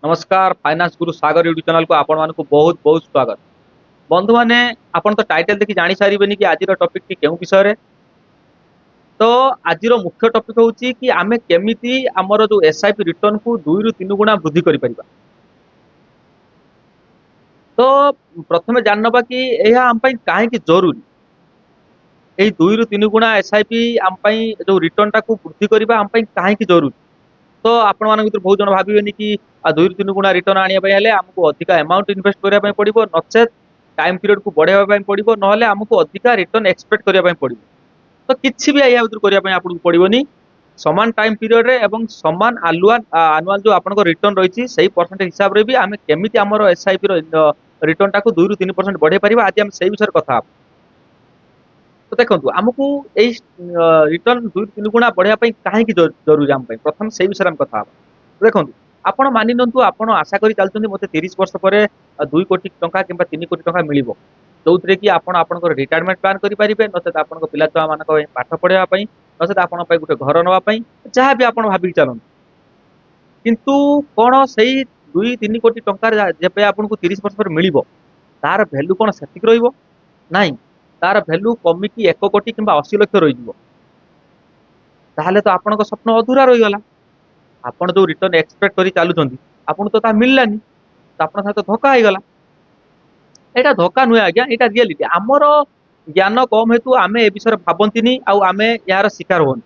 नमस्कार फाइनान्स गुरु सागर YouTube channel को आपण मानक बहुत बहुत स्वागत। बंधु माने आपण तो टाइटल देखि जानि सारिबेनी कि आज टॉपिक टी केउ विषय रे। तो आज मुख्य टॉपिक होची कि आमे केमिति हमर जो एसआईपी रिटर्न को 2 रु 3 गुना वृद्धि करि परिबा। तो प्रथमे जानबा कि एहा हम पई काहे कि जरूरी एई 2 रु 3 गुना एसआईपी हम पई जो रिटर्न टा को वृद्धि करिबा हम पई काहे कि जरूरी। तो आपण मान भर बहुत जन भावेनि कि 2 रु 3 गुना रिटर्न आनिया हेले आमको अधिक अमाउंट इन्वेस्ट करिया पड़ो नचेत टाइम पीरियड को बढ़ावा पड़ो ना आमको अधिक रिटर्न एक्सपेक्ट करिया पड़ो। तो किसी भी या भर करिया आपको पड़ोनी समान टाइम पीरियड रे एवं समान आनुआल जो आपन रिटर्न रही सही परसेंटेज हिसाब रे भी आमे केमिति हमर एसआईपी रिटर्न टा को 2 रु 3% बढ़ाई परिबा आज हम सही विषय कथा। तो देखो आमको यही रिटर्न 2 रु 3 गुना बढ़ाया कहीं जरूरी आम प्रथम से विषय में कथा। देखो आपण मानि नियंतु आपण आशा करी चलते मते 30 वर्ष पर 2 कोटी टंका किंबा 3 कोटी टंका मिलिबो जो कि आपण आपन रिटायरमेंट प्लान करि परिबे नचेत आपण पिला छुआ मानक पाठ पढ़ावा पई नचेत आपण पई गुटे घर नवा पई जहाँ भी आपण भाबि चलन। किंतु कोन सही 2-3 कोटी टंका जेबे आपण को 30 वर्ष पर मिलिबो तार वैल्यू कोन सेटिक रहइबो नाही तार भैल्यू कमिकी 1 कोटी कि 80 लक्ष रही तो आपण स्वप्न अधूरा रही गला। आपण जो रिटर्न एक्सपेक्ट करी चलुछंती आपण तो ता मिललानी तो आपण साथ धोखा हो गला। एटा धोखा नुहे आज्ञा एटा रियलिटी आमर ज्ञान कम हेतु आमे ए विषय भाबंतीनी आमे यार शिकार होन।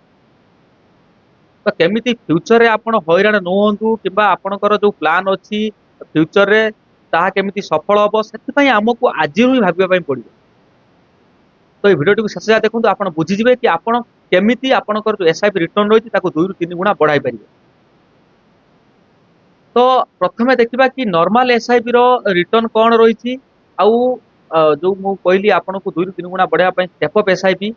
तो केमिति फ्यूचर रे आपण हैरान न होंतु किबा आपणकर जो प्लान अछि फ्यूचर रे ताहा केमिति सफल हबो सेति पई हमकु आज ही भाबिबा पई पड़िबो। तो ये भिडियो शेष जाए देखो आप बुझीजे कि आपड़ केमिति आपणकर जो एसआईपी रिटर्न रही 2 रु 3 गुना बढ़ाई पारे। तो प्रथमे देखा कि नॉर्मल एसआईपी रिटर्न कौन रही जो मु कहली आपन को 2 रु 3 गुना बढ़ाई स्टेप अप एसआईपी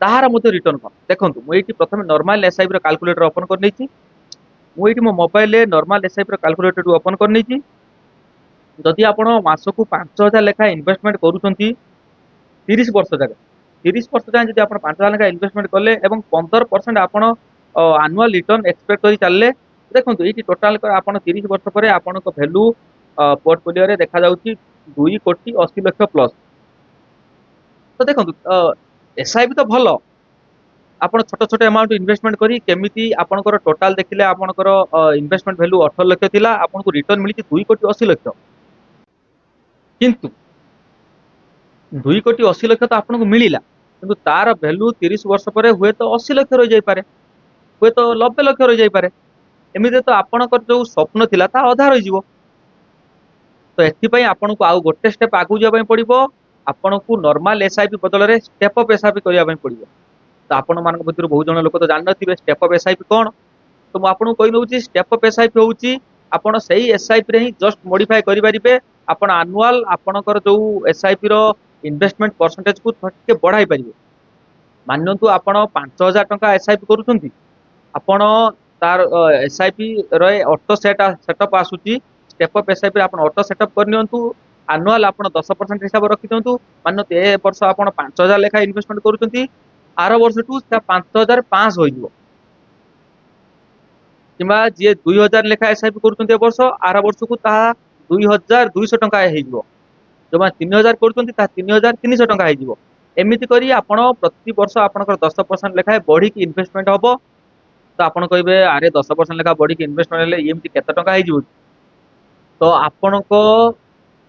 ताहार मध्य रिटर्न कौन देखो मुझे प्रथम नॉर्मल एसआईपी कैलकुलेटर ओपन कर मुझे मो mobile normal SIP calculator open कर जदि आप मासक 5000 लेखा इन्वेस्टमेंट करूँ 30 वर्ष जाए 30 वर्ष जाए जब आप 5000 लेखा इन्वेस्टमेंट कले 15% आप आनुआल रिटर्न एक्सपेक्ट कर चलले देखो ये टोटाल आप 30 वर्ष पर आपण भैल्यू पोर्टफोलियो रे देखा जाउची 2 कोटी 80 लक्ष प्लस। तो देखो एसआईपी तो भल आप छोट छोट अमाउंट इन्वेस्टमेंट करी केमिति आपनकर टोटाल देखिले आपनकर इन्वेस्टमेंट भैल्यू 18 लक्ष थिला आपनको रिटर्न मिली 2 कोटी 80 लक्ष किंतु 2 कोटी 80 लक्ष तो आपको मिला किंतु तार भैल्यू 30 वर्ष पर हुए तो 80 लक्ष रही जापे हुए तो 90 लक्ष रही जापे एमती तो आपणकर जो स्वप्न थिला ता अधा रही। तो एथि आपन को आउ गोटे स्टेप आगु जाबा पड़िबो आपन को नॉर्मल एसआईपी बदल रे स्टेप अप एसआईपी करिया पड़िबो। तो आपण मानक भितर बहुत जन लोक तो जान नथिबे स्टेप अप एसआईपी कोन। तो मु आपन को कहि दउची स्टेप अप एसआईपी होउची आपन सही एसआईपी रे ही जस्ट मॉडिफाई करि परिबे आपन एनुअल आपनकर जो एसआईपी रो इन्वेस्टमेंट परसेंटेज को थोड़े बढ़ाई पारे। मानतु आप 5000 टंका एसआईपी करुँच आपण तार एसआईपी रे ऑटो सेटअप आसूची स्टेप अप एसआईपी आप ऑटो सेटअप करनियंतु आनुआल आप 10% हिसाब रखि दियंतु मानतु ए वर्ष आप 5000 लेखा इन्वेस्टमेंट करुँच आर वर्ष टू 5500 हो जिवो किबा जे 2000 लेखा एसआईपी करुँच ए वर्ष आर वर्ष को ता 2200 टंका हो जिवो जो 3000 करुँच 3300 टंका हो एमती करी आपण प्रति वर्ष आपनकर 10% लेखाए बढ़ी इन्वेस्टमेंट हम। तो आपन कहे अरे 10% लेखा बढ़ी इन्वेस्टमेंट हेले एमती केते टंका हो। तो आपण को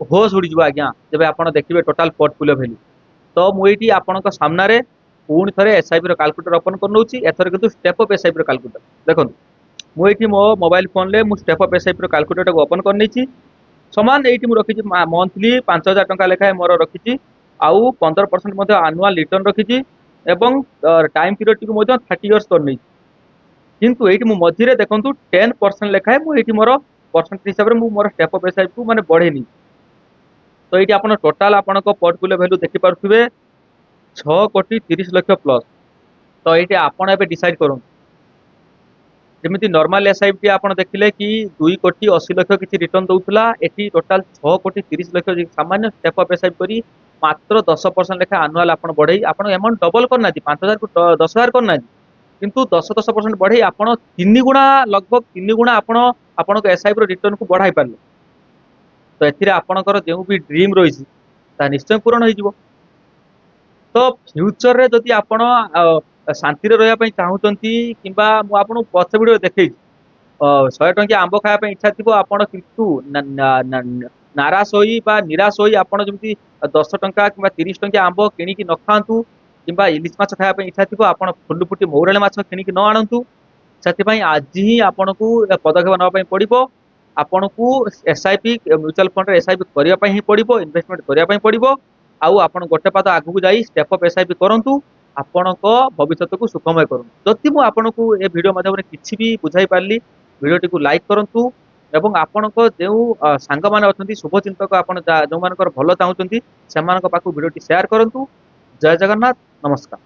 होश उड़ी जीव आज्ञा जब आप देखिए टोटाल पोर्टफोलियो वैल्यू। तो मुझे आपण सामना रे पुणी थे एसआईपी कैलकुलेटर ओपन कर नौची एथर किंतु स्टेप अप एसआईपी कैलकुलेटर देखो मुझे मो मोबाइल फोन में मुझे स्टेप अप एसआईपी कैलकुलेटर को ओपन कर नहीं समान ये रखी मंथली 5000 टंका लेखाए मोर रखी आउ 15% आनुआल रिटर्न रखी एवं टाइम पीरियड टी 30 इयर्स कर नहीं किंतु ये मझे देखो 10% लेखाए मुझे मोर परसेंटेज हिसाब से मोर स्टेप अप एसआईपी को माने बढ़ेनी। तो ये आप टोटाल आपण पोर्टफोलियो वैल्यू देखिपे 6 कोटी 30 लक्ष प्लस। तो ये आपड़ ए डिसाइड करूँ जमी नॉर्मल एसआईपी आप देखिले कि 2 कोटी 80 लक्ष किसी रिटर्न दौला ये टोटाल 6 कोटी 30 लक्ष सामान्य स्टेप अप एसआईपी करी मात्र 10% लेखा आनुआल आप बढ़ई आप अमाउंट डबल करना 5000 को 10000 करना किंतु 10% बढ़े आपण 3 गुणा लगभग 3 गुणा आपण एसआईपी रिटर्न को बढ़ाई पारे तो एपणकर जो भी ड्रीम रही निश्चय पूरण हो तो फ्यूचर रे जदि आपण शांति रहा चाहूँगी कि मुझे पछ भिडियो देखी 100 टंकिया आंब खाया इच्छा थी आपण किंतु नाराश होई बा निराश होई आपण जमी 10 टंका कि 30 टंकिया आंब किणिकी न खातु कि इलिश माछ खाया इच्छा थी आपण फुल फुटी मौराली माछ किणिकी न आणतु से आज ही आपन को पदक्षेप नापी पड़ो आपन को एसआईपी म्यूचुअल फंड एसआईपी करने ही पड़ो इन्वेस्टमेंट करने पड़ो आउ आपन गोटे पाद आगू जाई स्टेप अप एसआईपी करूँ आपण भविष्य को सुखमय करूँ जदि मुझे आपन को ये वीडियो माध्यम किसी भी बुझाई पार्ली वीडियो को लाइक करूँ एवं आपण जो सांग मैंने अच्छा शुभचिंतक आप जो भल चाहते से पाखु वीडियो शेयर करूँ जय जगन्नाथ नमस्कार।